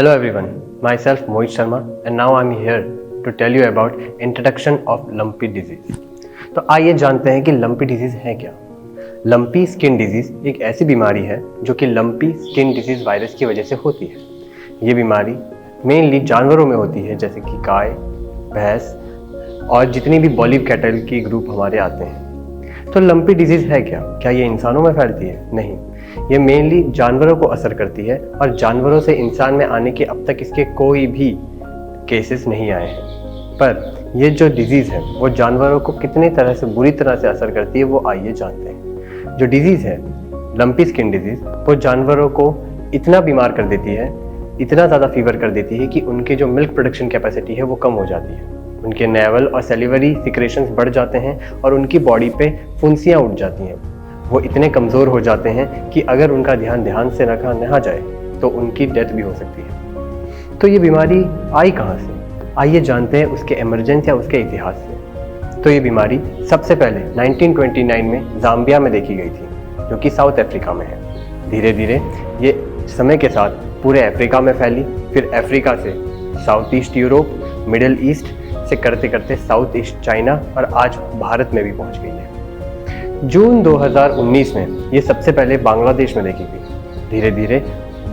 Hello everyone, myself Mohit Sharma and now I'm here to tell you about introduction of lumpy disease। तो आइए जानते हैं कि lumpy disease है क्या। लंपी स्किन डिजीज एक ऐसी बीमारी है जो कि लंपी स्किन डिजीज वायरस की वजह से होती है। ये बीमारी मेनली जानवरों में होती है, जैसे कि गाय, भैंस और जितनी भी बॉलिव कैटल की ग्रुप हमारे आते हैं। तो लंपी डिजीज है क्या ये इंसानों में फैलती है? नहीं, ये मेनली जानवरों को असर करती है और जानवरों से इंसान में आने के अब तक इसके कोई भी केसेस नहीं आए हैं। पर ये जो डिजीज़ है वो जानवरों को कितने तरह से बुरी तरह से असर करती है वो आइए जानते हैं। जो डिजीज़ है लंपी स्किन डिजीज़ वो जानवरों को इतना बीमार कर देती है, इतना ज़्यादा फीवर कर देती है कि उनकी जो मिल्क प्रोडक्शन कैपेसिटी है वो कम हो जाती है। उनके नेवल और सेलिवरी सिक्रेशंस बढ़ जाते हैं और उनकी बॉडी पे फुंसियाँ उठ जाती हैं। वो इतने कमज़ोर हो जाते हैं कि अगर उनका ध्यान से रखा ना जाए तो उनकी डेथ भी हो सकती है। तो ये बीमारी आई कहाँ से? आइए जानते हैं उसके इमरजेंस या उसके इतिहास से। तो ये बीमारी सबसे पहले 1929 में जाम्बिया में देखी गई थी, जो कि साउथ अफ्रीका में है। धीरे धीरे ये समय के साथ पूरे अफ्रीका में फैली, फिर अफ्रीका से south east Europe, middle east से करते करते साउथ ईस्ट चाइना और आज भारत में भी पहुंच गई है। जून 2019 में ये सबसे पहले बांग्लादेश में देखी गई। धीरे धीरे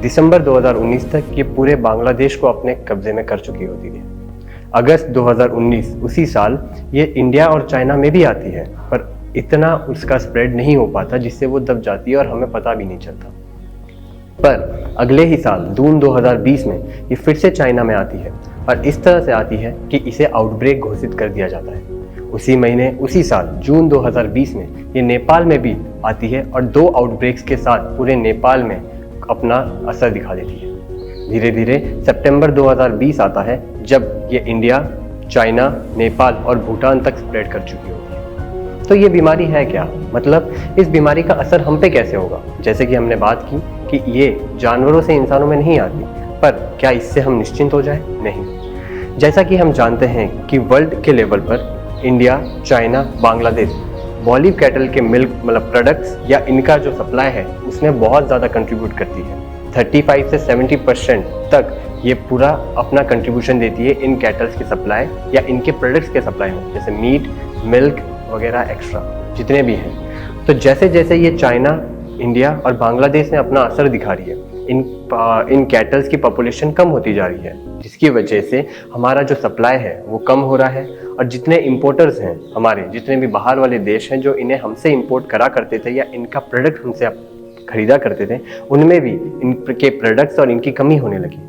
दिसंबर 2019 तक ये पूरे बांग्लादेश को अपने कब्जे में कर चुकी होती थी। अगस्त 2019 उसी साल ये इंडिया और चाइना में भी आती है, पर इतना उसका स्प्रेड नहीं हो पाता जिससे वो दब जाती है और हमें पता भी नहीं चलता। पर अगले ही साल जून 2020 में ये फिर से चाइना में आती है और इस तरह से आती है कि इसे आउटब्रेक घोषित कर दिया जाता है। उसी महीने उसी साल जून 2020 में ये नेपाल में भी आती है और 2 आउटब्रेक्स के साथ पूरे नेपाल में अपना असर दिखा देती है। धीरे धीरे सितंबर 2020 आता है जब ये इंडिया, चाइना, नेपाल और भूटान तक स्प्रेड कर चुकी होती है। तो ये बीमारी है क्या? मतलब इस बीमारी का असर हम पे कैसे होगा? जैसे कि हमने बात की कि ये जानवरों से इंसानों में नहीं आती, पर क्या इससे हम निश्चिंत हो जाए? नहीं। जैसा कि हम जानते हैं कि वर्ल्ड के लेवल पर इंडिया, चाइना, बांग्लादेश बॉलिव कैटल के मिल्क मतलब प्रोडक्ट्स या इनका जो सप्लाई है उसमें बहुत ज़्यादा कंट्रीब्यूट करती है। 35 से 70% तक ये पूरा अपना कंट्रीब्यूशन देती है इन कैटल्स की सप्लाई या इनके प्रोडक्ट्स के सप्लाई में, जैसे मीट, मिल्क वगैरह एक्स्ट्रा जितने भी हैं। तो जैसे जैसे ये चाइना, इंडिया और बांग्लादेश में अपना असर दिखा रही है, इन कैटल्स की पॉपुलेशन कम होती जा रही है, जिसकी वजह से हमारा जो सप्लाई है वो कम हो रहा है। और जितने इंपोर्टर्स हैं हमारे, जितने भी बाहर वाले देश हैं जो इन्हें हमसे इंपोर्ट करा करते थे या इनका प्रोडक्ट हमसे खरीदा करते थे, उनमें भी इनके प्रोडक्ट्स और इनकी कमी होने लगी।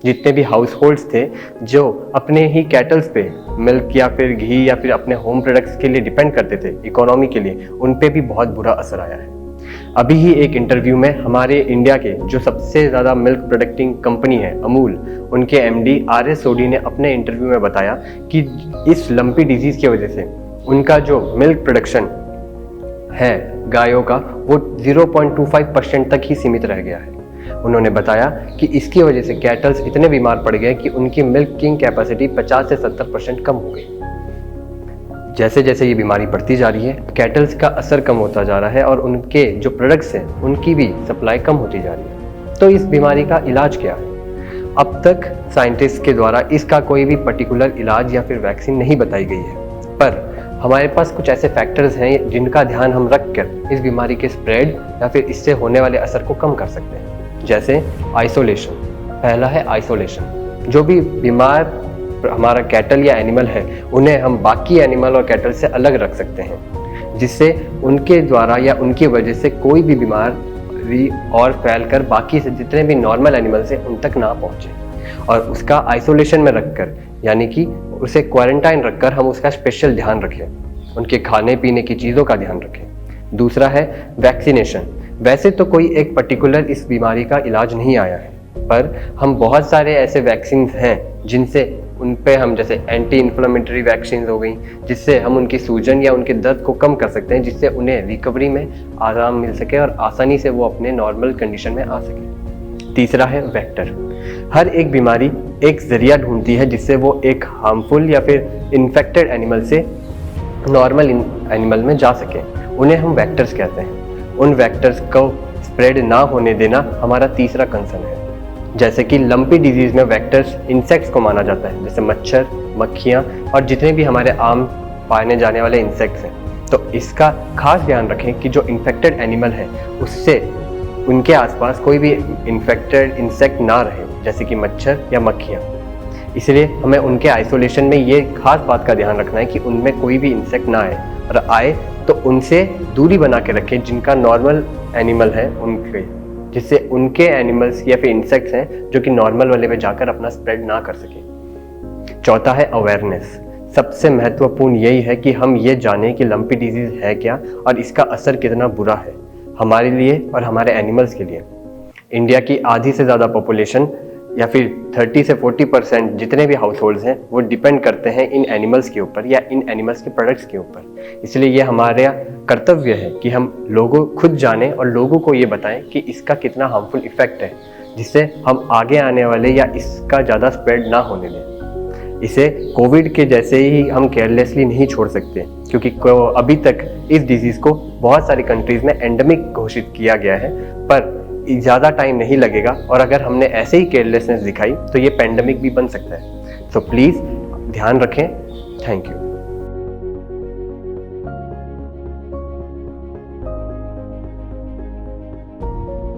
जितने भी हाउस होल्ड्स थे जो अपने ही कैटल्स पे मिल्क या फिर घी या फिर अपने होम प्रोडक्ट्स के लिए डिपेंड करते थे इकोनॉमी के लिए, उन पे भी बहुत बुरा असर आया है। अभी ही एक इंटरव्यू में हमारे इंडिया के जो सबसे ज़्यादा मिल्क प्रोडक्टिंग कंपनी है अमूल, उनके एमडी RS सोडी ने अपने इंटरव्यू में बताया कि इस लंपी डिजीज़ की वजह से उनका जो मिल्क प्रोडक्शन है गायों का वो 0.25% तक ही सीमित रह गया है। उन्होंने बताया कि इसकी वजह से कैटल्स इतने बीमार पड़ गए कि उनकी मिल्किंग कैपेसिटी 50 से 70% कम हो गई। जैसे जैसे ये बीमारी बढ़ती जा रही है, कैटल्स का असर कम होता जा रहा है और उनके जो प्रोडक्ट्स हैं उनकी भी सप्लाई कम होती जा रही है। तो इस बीमारी का इलाज क्या है? अब तक साइंटिस्ट के द्वारा इसका कोई भी पर्टिकुलर इलाज या फिर वैक्सीन नहीं बताई गई है, पर हमारे पास कुछ ऐसे फैक्टर्स हैं जिनका ध्यान हम रख कर इस बीमारी के स्प्रेड या फिर इससे होने वाले असर को कम कर सकते हैं। जैसे आइसोलेशन। पहला है आइसोलेशन। जो भी बीमार हमारा कैटल या एनिमल है उन्हें हम बाकी एनिमल और कैटल से अलग रख सकते हैं, जिससे उनके द्वारा या उनकी वजह से कोई भी बीमारी और फैलकर बाकी से जितने भी नॉर्मल एनिमल्स हैं उन तक ना पहुंचे। और उसका आइसोलेशन में रखकर, यानी कि उसे क्वारंटाइन रखकर हम उसका स्पेशल ध्यान रखें, उनके खाने पीने की चीज़ों का ध्यान रखें। दूसरा है वैक्सीनेशन। वैसे तो कोई एक पर्टिकुलर इस बीमारी का इलाज नहीं आया है, पर हम बहुत सारे ऐसे वैक्सीन हैं जिनसे उन पे हम, जैसे एंटी इन्फ्लेमेटरी वैक्सीन हो गई, जिससे हम उनकी सूजन या उनके दर्द को कम कर सकते हैं, जिससे उन्हें रिकवरी में आराम मिल सके और आसानी से वो अपने नॉर्मल कंडीशन में आ सके। तीसरा है वेक्टर। हर एक बीमारी एक जरिया ढूंढती है जिससे वो एक हार्मफुल या फिर इन्फेक्टेड एनिमल से नॉर्मल एनिमल में जा सके। उन्हें हम वेक्टर्स कहते हैं। उन वेक्टर्स को स्प्रेड ना होने देना हमारा तीसरा कंसर्न है। जैसे कि लंपी डिजीज में वेक्टर्स इंसेक्ट्स को माना जाता है, जैसे मच्छर, मक्खियाँ और जितने भी हमारे आम पाने जाने वाले इंसेक्ट्स हैं। तो इसका खास ध्यान रखें कि जो इन्फेक्टेड एनिमल है उससे उनके आसपास कोई भी इन्फेक्टेड इंसेक्ट ना रहे, जैसे कि मच्छर या मक्खियाँ। इसलिए हमें उनके आइसोलेशन में ये खास बात का ध्यान रखना है कि उनमें कोई भी इंसेक्ट ना आए, और आए तो उनसे दूरी बना के रखें जिनका नॉर्मल एनिमल है उनके, जिससे उनके एनिमल्स या फिर इंसेक्ट्स हैं जो कि नॉर्मल वाले पे जाकर अपना स्प्रेड ना कर सके। चौथा है अवेयरनेस। सबसे महत्वपूर्ण यही है कि हम ये जानें कि लंपी डिजीज है क्या और इसका असर कितना बुरा है हमारे लिए और हमारे एनिमल्स के लिए। इंडिया की आधी से ज़्यादा पॉपुलेशन या फिर 30 से 40% जितने भी हाउस होल्ड्स हैं वो डिपेंड करते हैं इन एनिमल्स के ऊपर या इन एनिमल्स के प्रोडक्ट्स के ऊपर। इसलिए ये हमारा कर्तव्य है कि हम लोगों खुद जानें और लोगों को ये बताएं कि इसका कितना हार्मफुल इफेक्ट है, जिससे हम आगे आने वाले या इसका ज़्यादा स्प्रेड ना होने दें। इसे कोविड के जैसे ही हम केयरलेसली नहीं छोड़ सकते, क्योंकि अभी तक इस डिजीज़ को बहुत सारी कंट्रीज़ में एंडेमिक घोषित किया गया है, पर ज़्यादा टाइम नहीं लगेगा और अगर हमने ऐसे ही केयरलेसनेस दिखाई तो ये पेंडेमिक भी बन सकता है। सो प्लीज़ ध्यान रखें। Thank you.